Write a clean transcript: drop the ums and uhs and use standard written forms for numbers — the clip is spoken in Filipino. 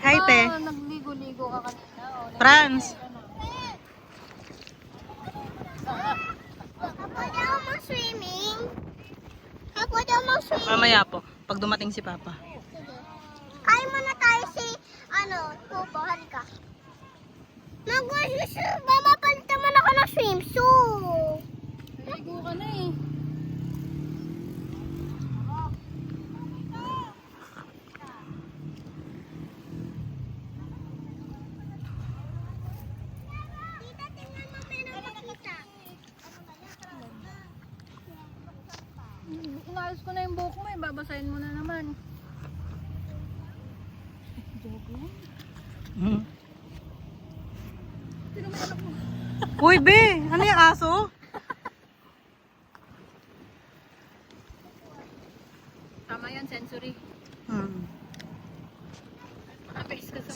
Hi, te. Nagligo-ligo ka kanina. Franz. Pwede ako mag-swimming? Pwede ako mag-swimming? Mamaya po, pag dumating si Papa. Kain muna tayo si, tubo, halika. Mag-swim, mapalit naman ako ng swimsuit. Ligo ka na eh. Tita, tingnan mo, meron makita. Inayos ko na yung buhok mo eh. Babasahin mo na naman. Hmm. Uy, be! Ano yung aso? Tama yan, sensory. Hmm. Makapace ka sa